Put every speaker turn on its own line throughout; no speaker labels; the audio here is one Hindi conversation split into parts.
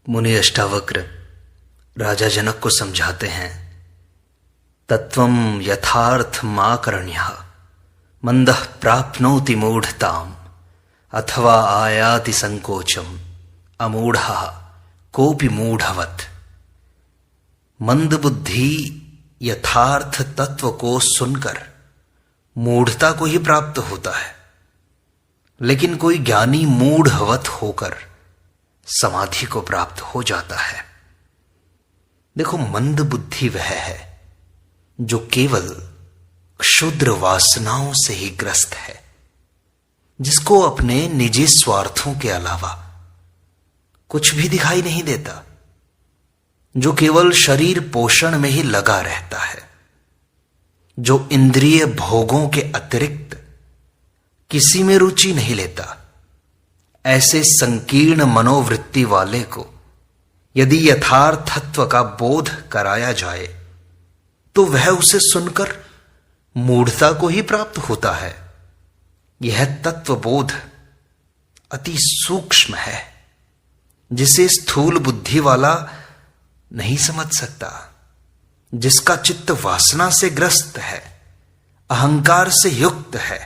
मुनि अष्टावक्र राजा जनक को समझाते हैं, तत्वं यथार्थमाकर्ण्यः मंदः प्राप्नोति मूढ़ताम अथवा आयाति संकोचम अमूढ़ः कोपि मूढ़वत्। मंद बुद्धि यथार्थ तत्व को सुनकर मूढ़ता को ही प्राप्त होता है, लेकिन कोई ज्ञानी मूढ़वत होकर समाधि को प्राप्त हो जाता है। देखो, मंद बुद्धि वह है जो केवल क्षुद्र वासनाओं से ही ग्रस्त है, जिसको अपने निजी स्वार्थों के अलावा कुछ भी दिखाई नहीं देता, जो केवल शरीर पोषण में ही लगा रहता है, जो इंद्रिय भोगों के अतिरिक्त किसी में रुचि नहीं लेता। ऐसे संकीर्ण मनोवृत्ति वाले को यदि यथार्थत्व का बोध कराया जाए तो वह उसे सुनकर मूढ़ता को ही प्राप्त होता है। यह तत्वबोध अति सूक्ष्म है, जिसे स्थूल बुद्धि वाला नहीं समझ सकता। जिसका चित्त वासना से ग्रस्त है, अहंकार से युक्त है,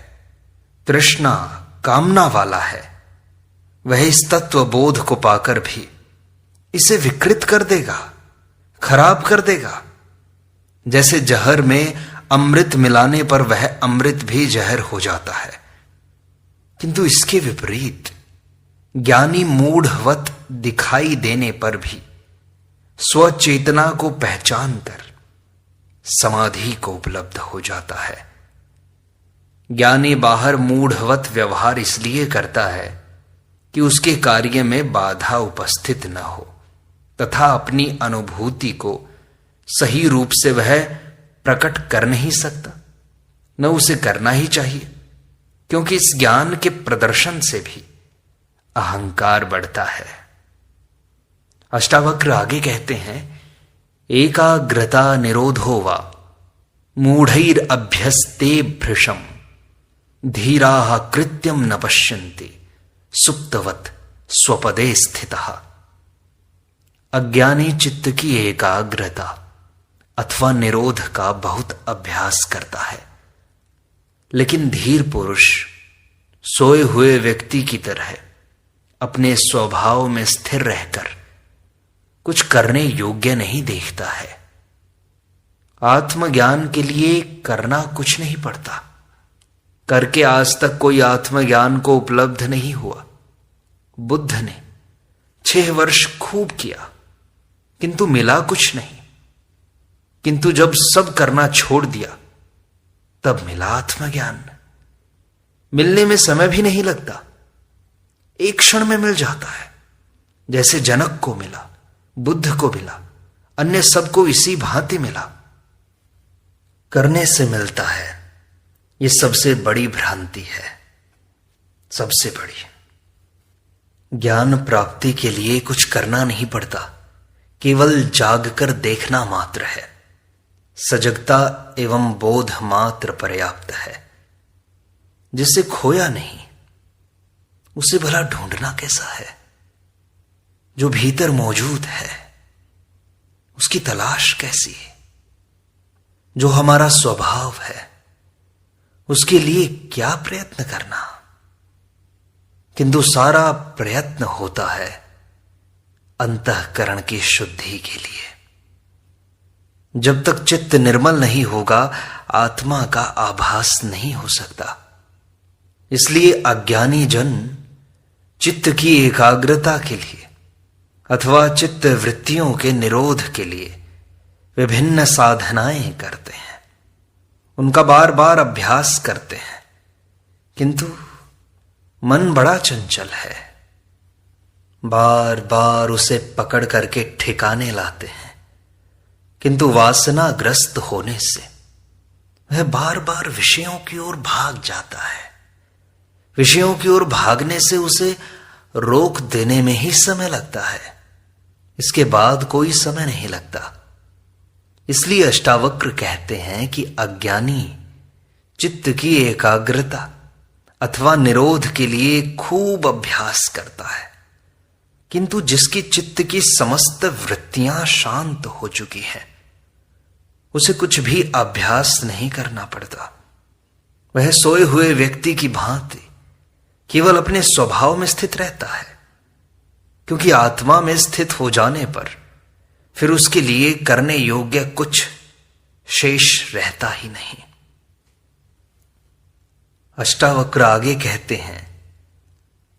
तृष्णा कामना वाला है, वह इस तत्वबोध को पाकर भी इसे विकृत कर देगा, खराब कर देगा। जैसे जहर में अमृत मिलाने पर वह अमृत भी जहर हो जाता है, किंतु इसके विपरीत ज्ञानी मूढ़वत दिखाई देने पर भी स्वचेतना को पहचान कर समाधि को उपलब्ध हो जाता है। ज्ञानी बाहर मूढ़वत व्यवहार इसलिए करता है कि उसके कार्य में बाधा उपस्थित न हो, तथा अपनी अनुभूति को सही रूप से वह प्रकट कर नहीं सकता, न उसे करना ही चाहिए, क्योंकि इस ज्ञान के प्रदर्शन से भी अहंकार बढ़ता है। अष्टावक्र आगे कहते हैं, एकाग्रता निरोधो वा मूढ़ैर अभ्यस्ते भृशम धीराः कृत्यम न पश्यन्ति सुप्तवत स्वपदे स्थितः। अज्ञानी चित्त की एकाग्रता अथवा निरोध का बहुत अभ्यास करता है, लेकिन धीर पुरुष सोए हुए व्यक्ति की तरह अपने स्वभाव में स्थिर रहकर कुछ करने योग्य नहीं देखता है। आत्मज्ञान के लिए करना कुछ नहीं पड़ता, करके आज तक कोई आत्मज्ञान को उपलब्ध नहीं हुआ। बुद्ध ने 6 वर्ष खूब किया, किंतु मिला कुछ नहीं, किंतु जब सब करना छोड़ दिया तब मिला आत्मज्ञान। मिलने में समय भी नहीं लगता, एक क्षण में मिल जाता है। जैसे जनक को मिला, बुद्ध को मिला, अन्य सबको इसी भांति मिला। करने से मिलता है, यह सबसे बड़ी भ्रांति है, सबसे बड़ी। ज्ञान प्राप्ति के लिए कुछ करना नहीं पड़ता, केवल जागकर देखना मात्र है। सजगता एवं बोध मात्र पर्याप्त है। जिसे खोया नहीं उसे भला ढूंढना कैसा है? जो भीतर मौजूद है उसकी तलाश कैसी है? जो हमारा स्वभाव है उसके लिए क्या प्रयत्न करना? किंतु सारा प्रयत्न होता है अंतःकरण की शुद्धि के लिए। जब तक चित्त निर्मल नहीं होगा, आत्मा का आभास नहीं हो सकता। इसलिए अज्ञानी जन चित्त की एकाग्रता के लिए अथवा चित्त वृत्तियों के निरोध के लिए विभिन्न साधनाएं करते हैं, उनका बार बार अभ्यास करते हैं, किंतु मन बड़ा चंचल है। बार बार उसे पकड़ करके ठिकाने लाते हैं, किंतु वासनाग्रस्त होने से वह बार बार विषयों की ओर भाग जाता है। विषयों की ओर भागने से उसे रोक देने में ही समय लगता है, इसके बाद कोई समय नहीं लगता। इसलिए अष्टावक्र कहते हैं कि अज्ञानी चित्त की एकाग्रता अथवा निरोध के लिए खूब अभ्यास करता है, किंतु जिसकी चित्त की समस्त वृत्तियां शांत हो चुकी हैं, उसे कुछ भी अभ्यास नहीं करना पड़ता। वह सोए हुए व्यक्ति की भांति केवल अपने स्वभाव में स्थित रहता है, क्योंकि आत्मा में स्थित हो जाने पर फिर उसके लिए करने योग्य कुछ शेष रहता ही नहीं। अष्टावक्र आगे कहते हैं,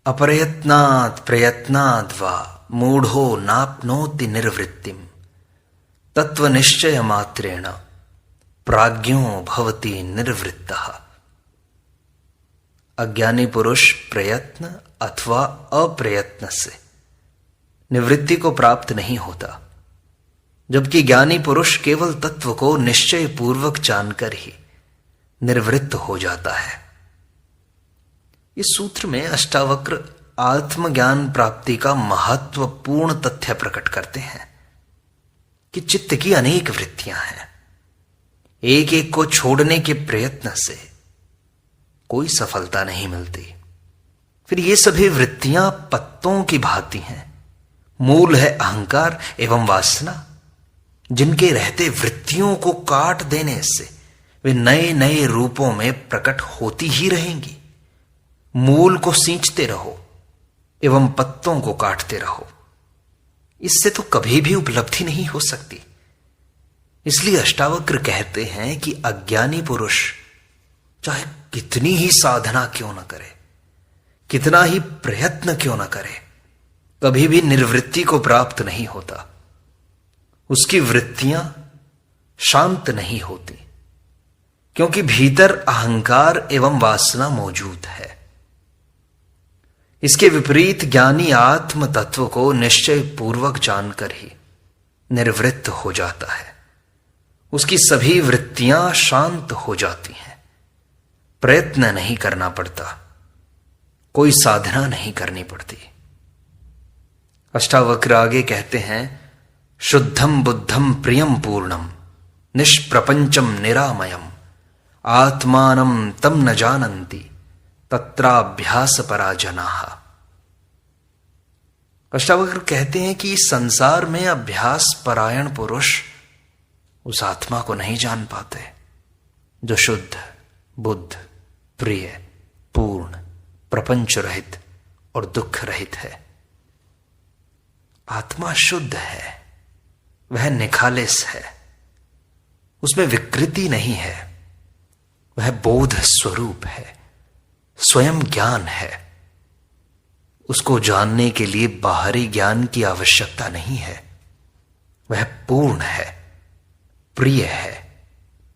अप्रयत्नात् प्रयत्नाद् वा मूढ़ो नाप्नोति निर्वृत्तिम तत्वनिश्चय मात्रेण प्राज्ञो भवति निर्वृत्तः। अज्ञानी पुरुष प्रयत्न अथवा अप्रयत्न से निवृत्ति को प्राप्त नहीं होता, जबकि ज्ञानी पुरुष केवल तत्व को निश्चय पूर्वक जानकर ही निर्वृत्त हो जाता है। इस सूत्र में अष्टावक्र आत्मज्ञान प्राप्ति का महत्वपूर्ण तथ्य प्रकट करते हैं कि चित्त की अनेक वृत्तियां हैं। एक एक को छोड़ने के प्रयत्न से कोई सफलता नहीं मिलती। फिर ये सभी वृत्तियां पत्तों की भांति हैं। मूल है अहंकार एवं वासना, जिनके रहते वृत्तियों को काट देने से वे नए नए रूपों में प्रकट होती ही रहेंगी। मूल को सींचते रहो एवं पत्तों को काटते रहो, इससे तो कभी भी उपलब्धि नहीं हो सकती। इसलिए अष्टावक्र कहते हैं कि अज्ञानी पुरुष चाहे कितनी ही साधना क्यों न करे, कितना ही प्रयत्न क्यों न करे, कभी भी निर्वृत्ति को प्राप्त नहीं होता। उसकी वृत्तियां शांत नहीं होती, क्योंकि भीतर अहंकार एवं वासना मौजूद है। इसके विपरीत ज्ञानी आत्म तत्व को निश्चय पूर्वक जानकर ही निर्वृत्त हो जाता है। उसकी सभी वृत्तियां शांत हो जाती हैं। प्रयत्न नहीं करना पड़ता, कोई साधना नहीं करनी पड़ती। अष्टावक्र आगे कहते हैं, शुद्धम बुद्धम प्रियम पूर्णम निष्प्रपंचम निरामयम आत्मानं तम न जानन्ति तत्राभ्यास पराजनाः। अष्टावक्र कहते हैं कि इस संसार में अभ्यास परायण पुरुष उस आत्मा को नहीं जान पाते जो शुद्ध, बुद्ध, प्रिय, पूर्ण, प्रपंच रहित और दुख रहित है। आत्मा शुद्ध है, वह निखालिस है, उसमें विकृति नहीं है, वह बोध स्वरूप है, स्वयं ज्ञान है। उसको जानने के लिए बाहरी ज्ञान की आवश्यकता नहीं है। वह पूर्ण है, प्रिय है,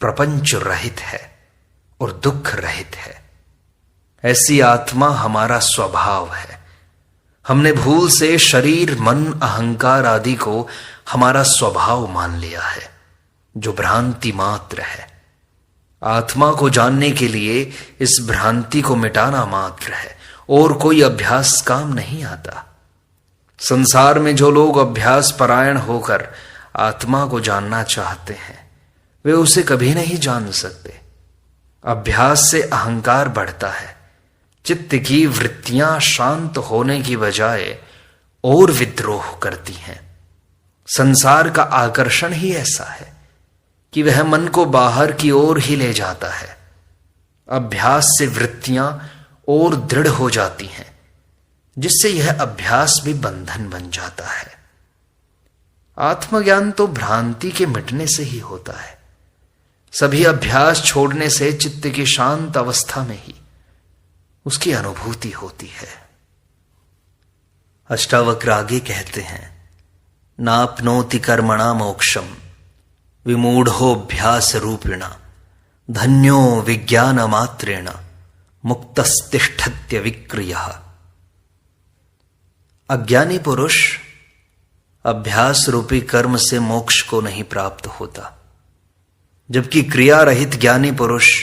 प्रपंच रहित है और दुख रहित है। ऐसी आत्मा हमारा स्वभाव है। हमने भूल से शरीर, मन, अहंकार आदि को हमारा स्वभाव मान लिया है, जो भ्रांति मात्र है। आत्मा को जानने के लिए इस भ्रांति को मिटाना मात्र है, और कोई अभ्यास काम नहीं आता। संसार में जो लोग अभ्यास परायण होकर आत्मा को जानना चाहते हैं, वे उसे कभी नहीं जान सकते। अभ्यास से अहंकार बढ़ता है, चित्त की वृत्तियां शांत होने की बजाय और विद्रोह करती हैं। संसार का आकर्षण ही ऐसा है कि वह मन को बाहर की ओर ही ले जाता है। अभ्यास से वृत्तियां और दृढ़ हो जाती हैं, जिससे यह अभ्यास भी बंधन बन जाता है। आत्मज्ञान तो भ्रांति के मिटने से ही होता है। सभी अभ्यास छोड़ने से चित्त की शांत अवस्था में ही उसकी अनुभूति होती है। अष्टावक्र आगे कहते हैं, नाप्नोति कर्मणा मोक्षम विमूढ़ोऽभ्यास रूपिणा धन्यो विज्ञान मात्रेण मुक्तस्तिष्ठत्य विक्रियः। अज्ञानी पुरुष अभ्यास रूपी कर्म से मोक्ष को नहीं प्राप्त होता, जबकि क्रिया रहित ज्ञानी पुरुष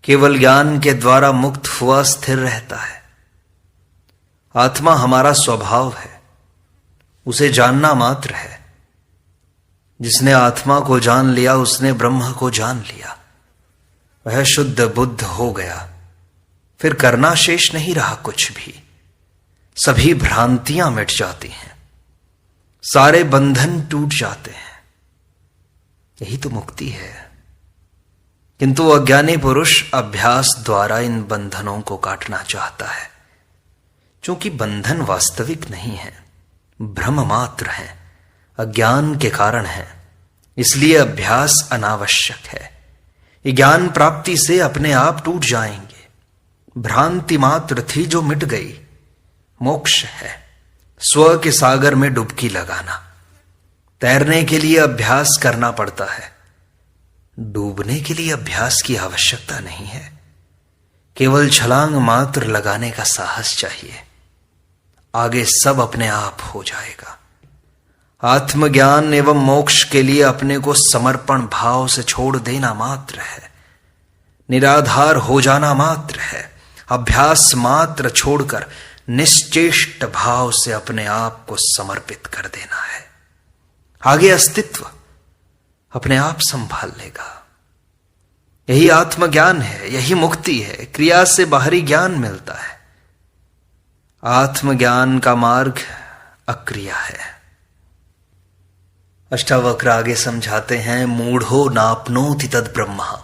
केवल ज्ञान के द्वारा मुक्त हुआ स्थिर रहता है। आत्मा हमारा स्वभाव है, उसे जानना मात्र है। जिसने आत्मा को जान लिया उसने ब्रह्म को जान लिया। वह शुद्ध बुद्ध हो गया, फिर करना शेष नहीं रहा कुछ भी। सभी भ्रांतियां मिट जाती हैं, सारे बंधन टूट जाते हैं। यही तो मुक्ति है। किंतु अज्ञानी पुरुष अभ्यास द्वारा इन बंधनों को काटना चाहता है। क्योंकि बंधन वास्तविक नहीं है, भ्रम मात्र है, अज्ञान के कारण है, इसलिए अभ्यास अनावश्यक है। ज्ञान प्राप्ति से अपने आप टूट जाएंगे। भ्रांति मात्र थी जो मिट गई। मोक्ष है स्व के सागर में डुबकी लगाना। तैरने के लिए अभ्यास करना पड़ता है, डूबने के लिए अभ्यास की आवश्यकता नहीं है। केवल छलांग मात्र लगाने का साहस चाहिए, आगे सब अपने आप हो जाएगा। आत्मज्ञान एवं मोक्ष के लिए अपने को समर्पण भाव से छोड़ देना मात्र है, निराधार हो जाना मात्र है। अभ्यास मात्र छोड़कर निश्चेष्ट भाव से अपने आप को समर्पित कर देना है। आगे अस्तित्व अपने आप संभाल लेगा। यही आत्मज्ञान है, यही मुक्ति है। क्रिया से बाहरी ज्ञान मिलता है। आत्मज्ञान का मार्ग अक्रिया है। अष्टावक्र आगे समझाते हैं, मूढ़ो नाप्नोति तद ब्रह्म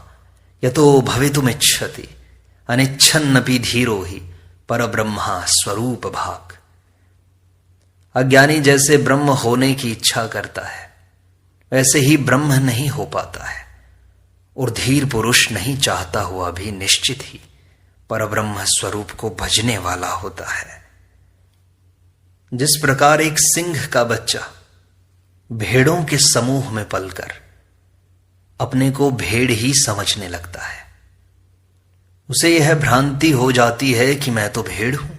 यतो भवितुमिच्छति अनिच्छन्नपि धीरो ही परब्रह्म स्वरूप भाग। अज्ञानी जैसे ब्रह्म होने की इच्छा करता है, वैसे ही ब्रह्म नहीं हो पाता है। और धीर पुरुष नहीं चाहता हुआ भी निश्चित ही परब्रह्म स्वरूप को भजने वाला होता है। जिस प्रकार एक सिंह का बच्चा भेड़ों के समूह में पलकर अपने को भेड़ ही समझने लगता है, उसे यह भ्रांति हो जाती है कि मैं तो भेड़ हूं।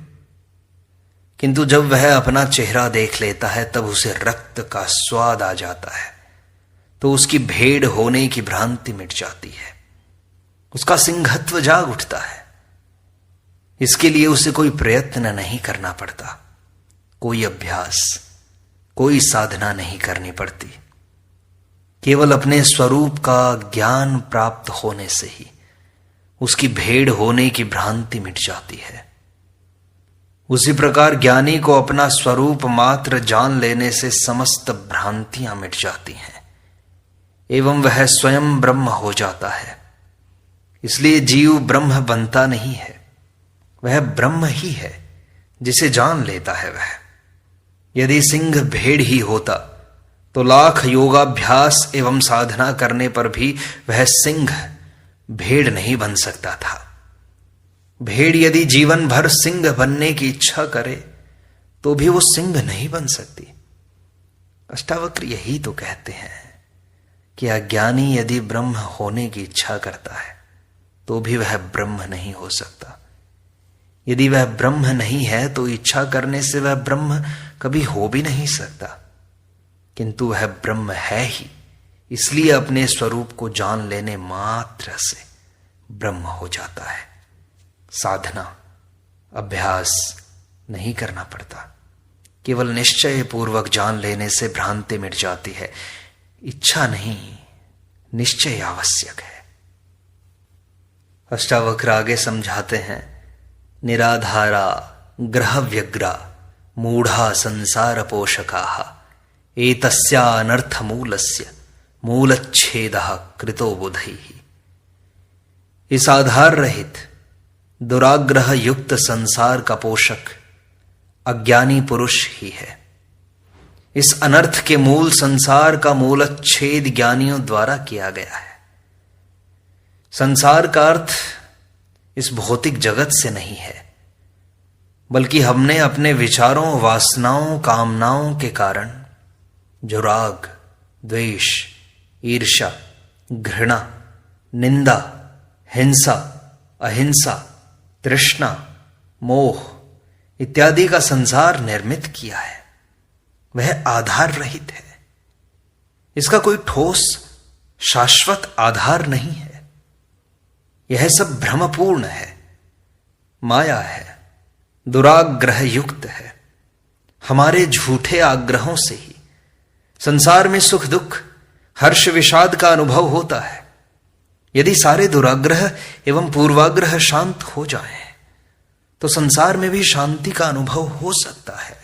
किंतु जब वह अपना चेहरा देख लेता है तब उसे रक्त का स्वाद आ जाता है, तो उसकी भेड़ होने की भ्रांति मिट जाती है। उसका सिंहत्व जाग उठता है। इसके लिए उसे कोई प्रयत्न नहीं करना पड़ता, कोई अभ्यास, कोई साधना नहीं करनी पड़ती। केवल अपने स्वरूप का ज्ञान प्राप्त होने से ही उसकी भेड़ होने की भ्रांति मिट जाती है। उसी प्रकार ज्ञानी को अपना स्वरूप मात्र जान लेने से समस्त भ्रांतियां मिट जाती हैं एवं वह स्वयं ब्रह्म हो जाता है। इसलिए जीव ब्रह्म बनता नहीं है, वह ब्रह्म ही है जिसे जान लेता है वह। यदि सिंह भेड़ ही होता तो लाख योगाभ्यास एवं साधना करने पर भी वह सिंह भेड़ नहीं बन सकता था। भेड़ यदि जीवन भर सिंह बनने की इच्छा करे तो भी वो सिंह नहीं बन सकती। अष्टावक्र यही तो कहते हैं कि अज्ञानी यदि ब्रह्म होने की इच्छा करता है तो भी वह ब्रह्म नहीं हो सकता। यदि वह ब्रह्म नहीं है तो इच्छा करने से वह ब्रह्म कभी हो भी नहीं सकता। किंतु वह ब्रह्म है ही, इसलिए अपने स्वरूप को जान लेने मात्र से ब्रह्म हो जाता है। साधना, अभ्यास नहीं करना पड़ता, केवल निश्चय पूर्वक जान लेने से भ्रांति मिट जाती है। इच्छा नहीं, निश्चय आवश्यक है। अष्टावक्र आगे समझाते हैं, निराधारा ग्रह व्यग्रा मूढ़ा संसार पोषकाः एतस्या अनर्थ मूलस्य मूलच्छेदः कृतो बुधैः। इस आधार रहित दुराग्रह युक्त संसार का पोषक अज्ञानी पुरुष ही है। इस अनर्थ के मूल संसार का मूलच्छेद ज्ञानियों द्वारा किया गया है। संसार का अर्थ इस भौतिक जगत से नहीं है, बल्कि हमने अपने विचारों, वासनाओं, कामनाओं के कारण जो राग, द्वेष, ईर्ष्या, घृणा, निंदा, हिंसा, अहिंसा, तृष्णा, मोह इत्यादि का संसार निर्मित किया है, वह आधार रहित है। इसका कोई ठोस शाश्वत आधार नहीं है। यह सब भ्रमपूर्ण है, माया है, दुराग्रह युक्त है। हमारे झूठे आग्रहों से ही संसार में सुख दुख, हर्ष विषाद का अनुभव होता है। यदि सारे दुराग्रह एवं पूर्वाग्रह शांत हो जाएं, तो संसार में भी शांति का अनुभव हो सकता है।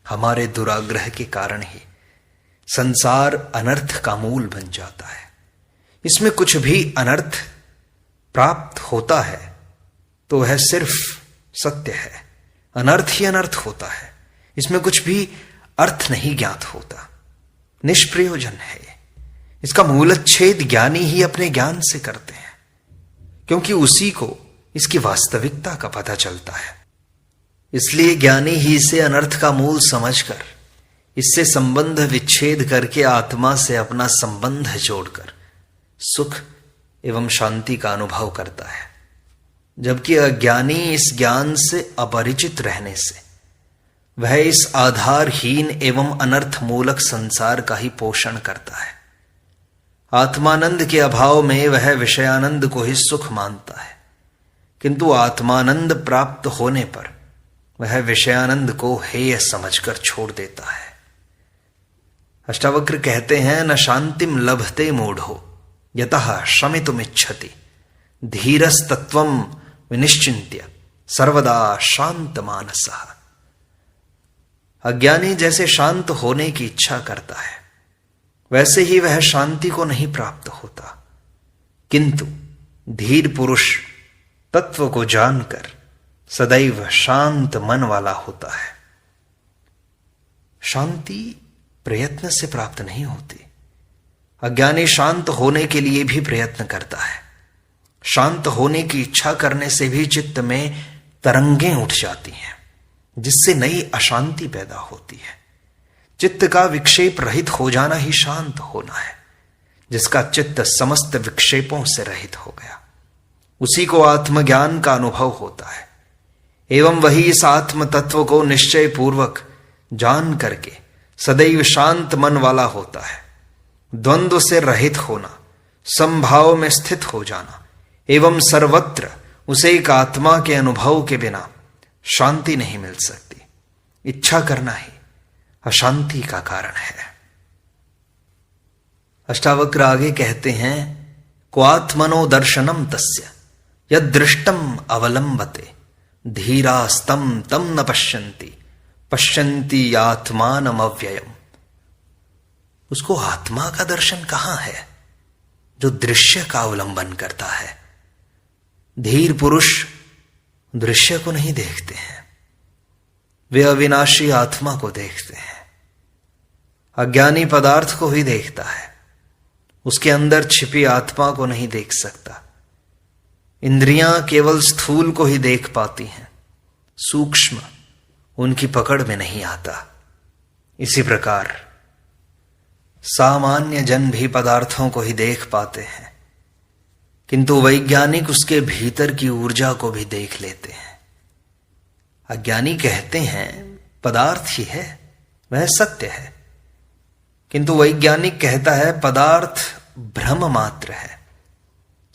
हमारे दुराग्रह के कारण ही संसार अनर्थ का मूल बन जाता है। इसमें कुछ भी अनर्थ प्राप्त होता है तो वह सिर्फ सत्य है, अनर्थ ही अनर्थ होता है। इसमें कुछ भी अर्थ नहीं ज्ञात होता, निष्प्रयोजन है। इसका मूलच्छेद ज्ञानी ही अपने ज्ञान से करते हैं, क्योंकि उसी को इसकी वास्तविकता का पता चलता है। इसलिए ज्ञानी ही इसे अनर्थ का मूल समझकर इससे संबंध विच्छेद करके आत्मा से अपना संबंध जोड़कर सुख एवं शांति का अनुभव करता है, जबकि अज्ञानी इस ज्ञान से अपरिचित रहने से वह इस आधारहीन एवं अनर्थ मूलक संसार का ही पोषण करता है। आत्मानंद के अभाव में वह विषयानंद को ही सुख मानता है, किंतु आत्मानंद प्राप्त होने पर वह विषयानंद को हेय समझकर छोड़ देता है। अष्टावक्र कहते हैं, न शांतिम लभते मूढ़ो यतः शमितुमिच्छति धीरस्तत्वं विनिश्चिन्त्य सर्वदा शांत मानसः। अज्ञानी जैसे शांत होने की इच्छा करता है वैसे ही वह शांति को नहीं प्राप्त होता, किंतु धीर पुरुष तत्व को जानकर सदैव शांत मन वाला होता है। शांति प्रयत्न से प्राप्त नहीं होती। अज्ञानी शांत होने के लिए भी प्रयत्न करता है। शांत होने की इच्छा करने से भी चित्त में तरंगें उठ जाती हैं, जिससे नई अशांति पैदा होती है। चित्त का विक्षेप रहित हो जाना ही शांत होना है। जिसका चित्त समस्त विक्षेपों से रहित हो गया, उसी को आत्मज्ञान का अनुभव होता है, एवं वही इस आत्म तत्व को निश्चय पूर्वक जान करके सदैव शांत मन वाला होता है। द्वंद्व से रहित होना, समभाव में स्थित हो जाना एवं सर्वत्र उसे एक आत्मा के अनुभव के बिना शांति नहीं मिल सकती। इच्छा करना ही अशांति का कारण है। अष्टावक्र आगे कहते हैं, क्वात्मनो दर्शनम तस्य यदृष्टम अवलंबते धीरास्तम तम न पश्यन्ति पश्यन्ति आत्मानम अव्ययम। उसको आत्मा का दर्शन कहां है? जो दृश्य का अवलंबन करता है। धीर पुरुष दृश्य को नहीं देखते हैं, वे अविनाशी आत्मा को देखते हैं। अज्ञानी पदार्थ को ही देखता है, उसके अंदर छिपी आत्मा को नहीं देख सकता। इंद्रियां केवल स्थूल को ही देख पाती हैं, सूक्ष्म उनकी पकड़ में नहीं आता। इसी प्रकार सामान्य जन भी पदार्थों को ही देख पाते हैं, किंतु वैज्ञानिक उसके भीतर की ऊर्जा को भी देख लेते हैं। अज्ञानी कहते हैं पदार्थ ही है, वह सत्य है, किंतु वैज्ञानिक कहता है पदार्थ भ्रम मात्र है,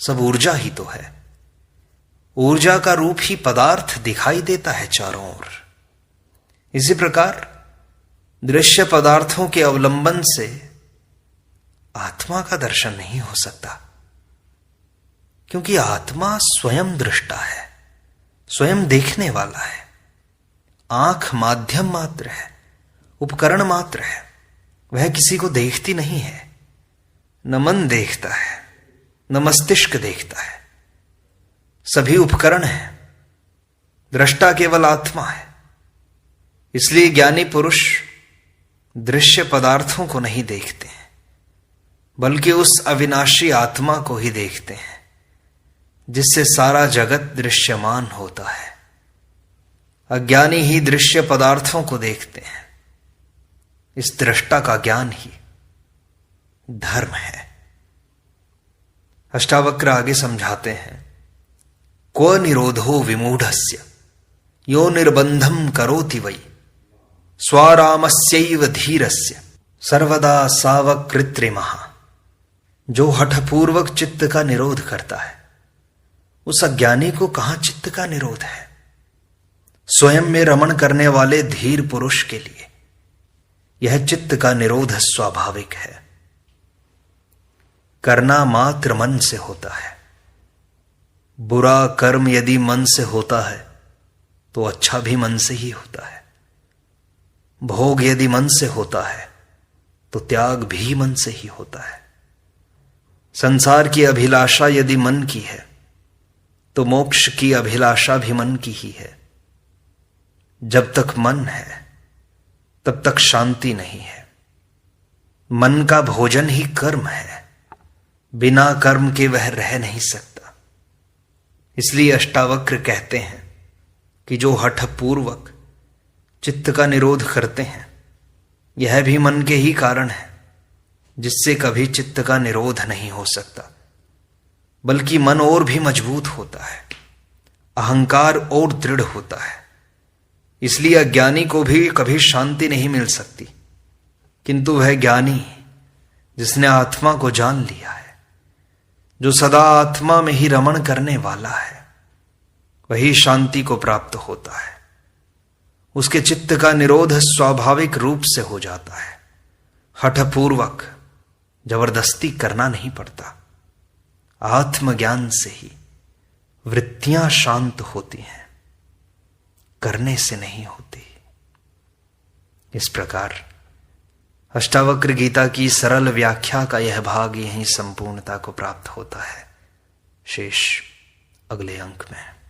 सब ऊर्जा ही तो है। ऊर्जा का रूप ही पदार्थ दिखाई देता है चारों ओर। इसी प्रकार दृश्य पदार्थों के अवलंबन से आत्मा का दर्शन नहीं हो सकता, क्योंकि आत्मा स्वयं दृष्टा है, स्वयं देखने वाला है। आंख माध्यम मात्र है, उपकरण मात्र है, वह किसी को देखती नहीं है। न मन देखता है, न मस्तिष्क देखता है, सभी उपकरण हैं, दृष्टा केवल आत्मा है। इसलिए ज्ञानी पुरुष दृश्य पदार्थों को नहीं देखते हैं, बल्कि उस अविनाशी आत्मा को ही देखते हैं, जिससे सारा जगत दृश्यमान होता है। अज्ञानी ही दृश्य पदार्थों को देखते हैं। इस दृष्टा का ज्ञान ही धर्म है। अष्टावक्र आगे समझाते हैं, क्व निरोधो विमूढ़स्य यो निर्बंधम करोति वै स्वारामस्यैव धीरस्य सर्वदा सावक कृत्रिमः। जो हठपूर्वक चित्त का निरोध करता है, उस अज्ञानी को कहां चित्त का निरोध है? स्वयं में रमण करने वाले धीर पुरुष के लिए यह चित्त का निरोध स्वाभाविक है। करना मात्र मन से होता है। बुरा कर्म यदि मन से होता है तो अच्छा भी मन से ही होता है। भोग यदि मन से होता है तो त्याग भी मन से ही होता है। संसार की अभिलाषा यदि मन की है तो मोक्ष की अभिलाषा भी मन की ही है। जब तक मन है तब तक शांति नहीं है। मन का भोजन ही कर्म है, बिना कर्म के वह रह नहीं सकता। इसलिए अष्टावक्र कहते हैं कि जो हठपूर्वक चित्त का निरोध करते हैं, यह भी मन के ही कारण है, जिससे कभी चित्त का निरोध नहीं हो सकता, बल्कि मन और भी मजबूत होता है, अहंकार और दृढ़ होता है। इसलिए अज्ञानी को भी कभी शांति नहीं मिल सकती, किंतु वह ज्ञानी जिसने आत्मा को जान लिया है, जो सदा आत्मा में ही रमण करने वाला है, वही शांति को प्राप्त होता है। उसके चित्त का निरोध स्वाभाविक रूप से हो जाता है। हठपूर्वक जबरदस्ती करना नहीं पड़ता। आत्मज्ञान से ही वृत्तियां शांत होती हैं, करने से नहीं होती। इस प्रकार अष्टावक्र गीता की सरल व्याख्या का यह भाग यहीं संपूर्णता को प्राप्त होता है। शेष अगले अंक में।